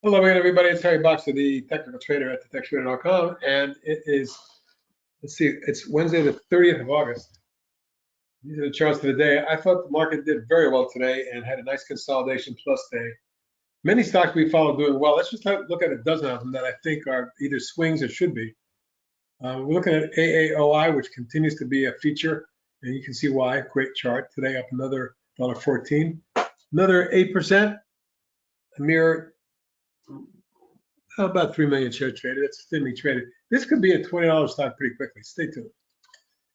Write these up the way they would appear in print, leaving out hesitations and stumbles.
Hello again, everybody. It's Harry Boxer, the technical trader at thetechtrader.com, and it is, let's see, it's Wednesday, the 30th of August. These are the charts for the day. I thought the market did very well today and had a nice consolidation plus day. Many stocks we follow doing well. Let's just look at a dozen of them that I think are either swings or should be. We're looking at AAOI, which continues to be a feature, and you can see why. Great chart today, up another $1.14, another 8%. Aehr, about 3 million shares traded. It's thinly traded. This could be a $20 stock pretty quickly. Stay tuned.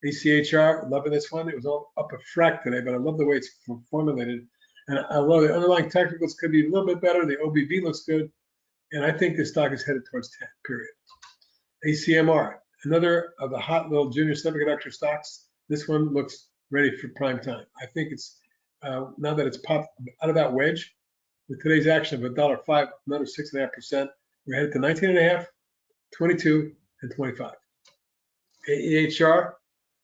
ACHR, loving this one. It was all up a frac today, but I love the way it's formulated. And I love the underlying technicals could be a little bit better. The OBV looks good. And I think this stock is headed towards 10, period. ACMR, another of the hot little junior semiconductor stocks. This one looks ready for prime time. I think it's, now that it's popped out of that wedge, with today's action of $1.05, another 6.5%. We're headed to 19.5, 22, and 25. AEHR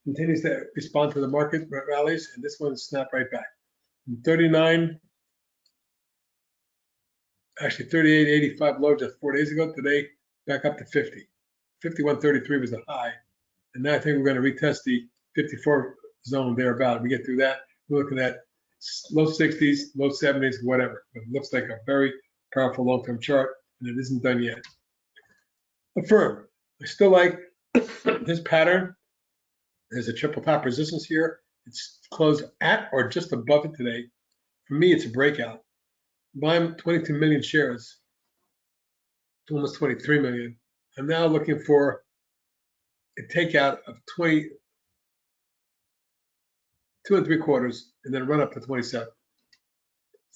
continues to respond to the market rallies, and this one snapped right back. From 39, actually 38.85 low just 4 days ago. Today, back up to 50. 51.33 was the high, and now I think we're going to retest the 54 zone thereabout. We get through that, we're looking at low 60s, low 70s, whatever. But it looks like a very powerful long-term chart, and it isn't done yet. AFRM, I still like this pattern. There's a triple top resistance here. It's closed at or just above it today. For me, it's a breakout. Buying 22 million shares, almost 23 million. I'm now looking for a takeout of 22 3/4 and then run up to 27.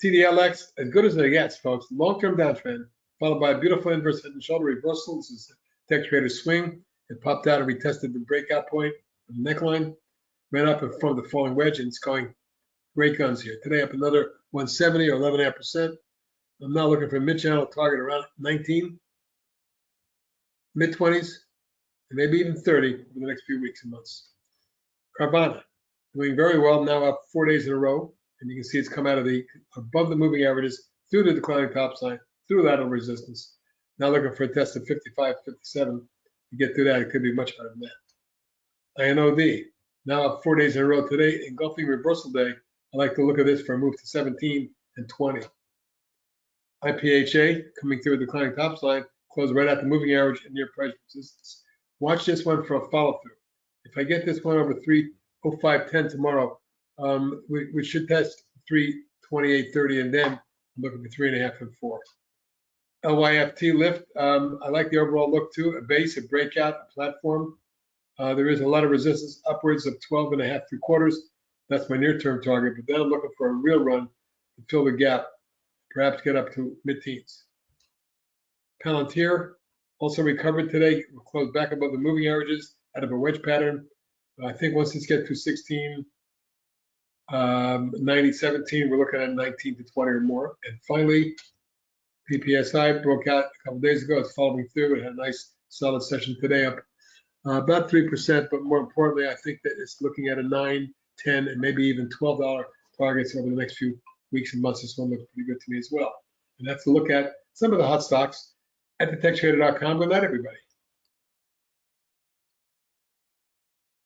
CLDX, as good as it gets, folks. Long-term downtrend, followed by a beautiful inverse head and shoulder reversal. This is tech trader swing. It popped out and retested the breakout point of the neckline, ran up and formed the falling wedge, and it's going great guns here. Today up another 170 or 11.5%. I'm now looking for a mid-channel target around 19, mid-20s, and maybe even 30 over the next few weeks and months. Carvana, doing very well, now up 4 days in a row. And you can see it's come out of the above the moving averages through the declining top line, through lateral resistance. Now looking for a test of 55, 57. To get through that, it could be much higher than that. INOD, now up 4 days in a row today, engulfing reversal day. I like to look at this for a move to 17 and 20. IPHA coming through a declining top line, closed right at the moving average and near price resistance. Watch this one for a follow through. If I get this one over 305.10 tomorrow, we should test 328.30 and then I'm looking for 3.5 and 4. LYFT Lyft, I like the overall look too. A base, a breakout, a platform. There is a lot of resistance upwards of 12.5 3/4. That's my near-term target, but then I'm looking for a real run to fill the gap, perhaps get up to mid-teens. Palantir also recovered today. We'll close back above the moving averages out of a wedge pattern. I think once this gets to 16, 90.17, we're looking at 19 to 20 or more. And finally, PPSI broke out a couple days ago. It's following through. It had a nice solid session today, up about 3%. But more importantly, I think that it's looking at a 9, 10, and maybe even $12 targets over the next few weeks and months. This one looks pretty good to me as well. And that's a look at some of the hot stocks at thetechtrader.com. Good night, everybody.